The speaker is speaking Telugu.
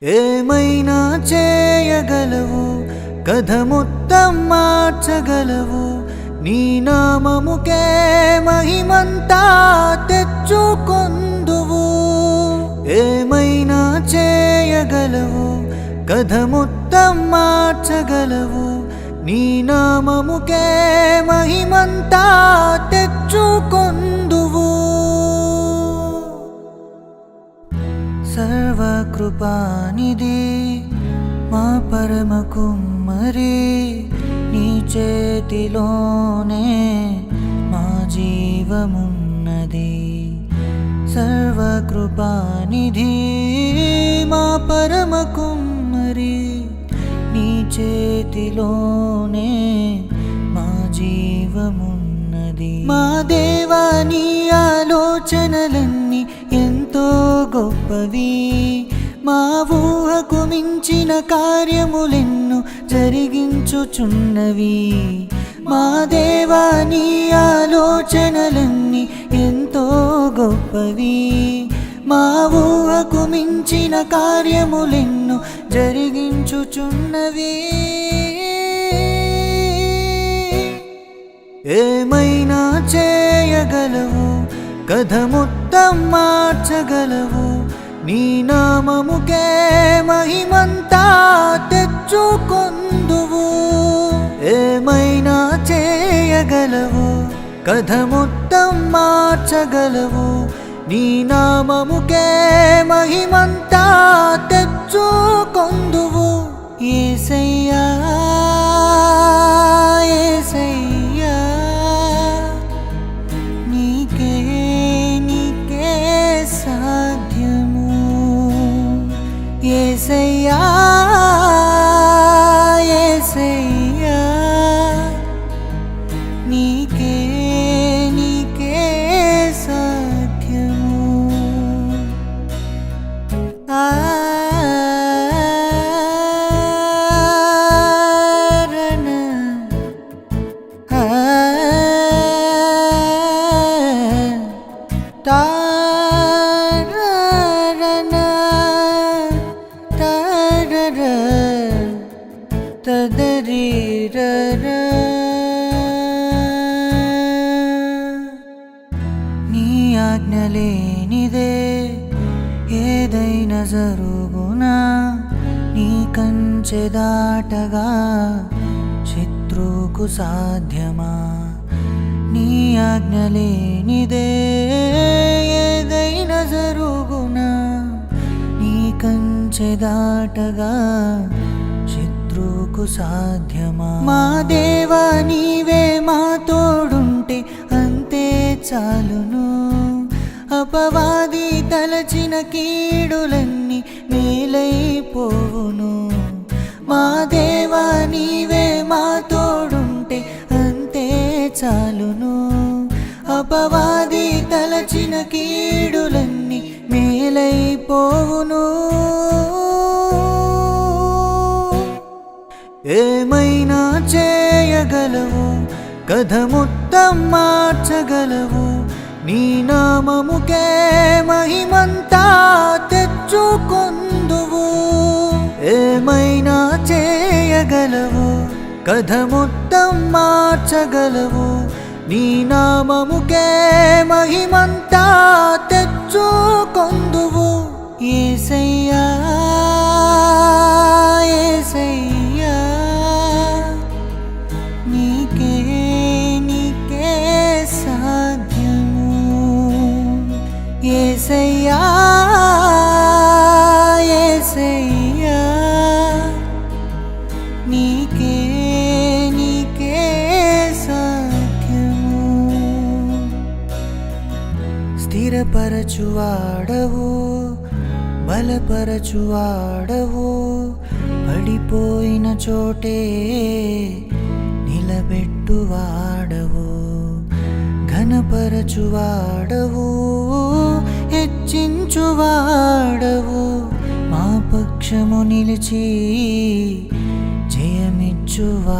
ఏమైనా చేయగలవు, కథ మొత్తం మార్చగలవు. నీ నామముకే మహిమంతా తెచ్చుకొందువు. ఏమైనా చేయగలవు, కథ మొత్తం మార్చగలవు. నీ నామముకే మహిమంతా తెచ్చుకొందువు. సర్వకృపానిధి మా పరమ కుమ్మరి, నీ చేతిలోనే మా జీవమున్నది. సర్వకృపానిధి మా పరమ కుమ్మరి, నీ చేతిలోనే మా జీవమున్నది. మా దేవా, నీ ఆలోచనలన్నీ ఎంతో గొప్పవి. మా ఊహకు మించిన కార్యములెన్నో జరిగించుచున్నవి. మా దేవా, నీ ఆలోచనలన్నీ ఎంతో గొప్పవి. మా ఊహకు మించిన కార్యములెన్నో జరిగించుచున్నవి. ఏమైనా చేయగలవు, కథ మొత్తం మార్చగలవు. నీ నామముకే మహిమంతా తెచ్చుకొందువు. ఏమైనా చేయగలవు, కథ మొత్తం మార్చగలవు. నీ నామముకే మహిమంతా తెచ్చుకొందువు. యేసయ్యా, యేసయ్యా, నీకే నీకే సాధ్యము. యేసయ్యా, యేసయ్యా, నీకే నీకే సాధ్యము. నీ ఆజ్ఞ లేనిదే ఏదైనా జరుగునా? నీ కంచె దాటగా శత్రువుకు సాధ్యమా? నీ ఆజ్ఞ లేనిదే ఏదైనా జరుగునా? నీ కంచె దాటగా శత్రువుకు సాధ్యమా? మా దేవా, నీవే మా తోడుంటే అంతే చాలును. అపవాది తలచిన కీడులన్నీ మేలైపోవును. మా దేవా, నీవే మా తోడుంటే అంతే చాలును. అపవాది తలచిన కీడులన్నీ మేలైపోవును. ఏమైనా చేయగలవు, కథ మొత్తం మార్చగలవు. నీ నామముకే మహిమంతా తెచ్చుకొందువు. ఏమైనా చేయగలవు, కథ మొత్తం మార్చగలవు. నీ నామముకే మహిమంతా తెచ్చుకొందువు. యేసయ్యా, యేసయ్యా, నీకే నీకే సాధ్యము. యేసయ్యా, యేసయ్యా, నీకే నీకే సాధ్యము. స్థిరపరచువాడవు, బలపరచువాడవు. పడిపోయిన చోటే నిలబెట్టువాడవు. ఘనపరచువాడవు, హెచ్చించువాడవు. మా పక్షము నిలిచి జయమిచ్చువాడవు.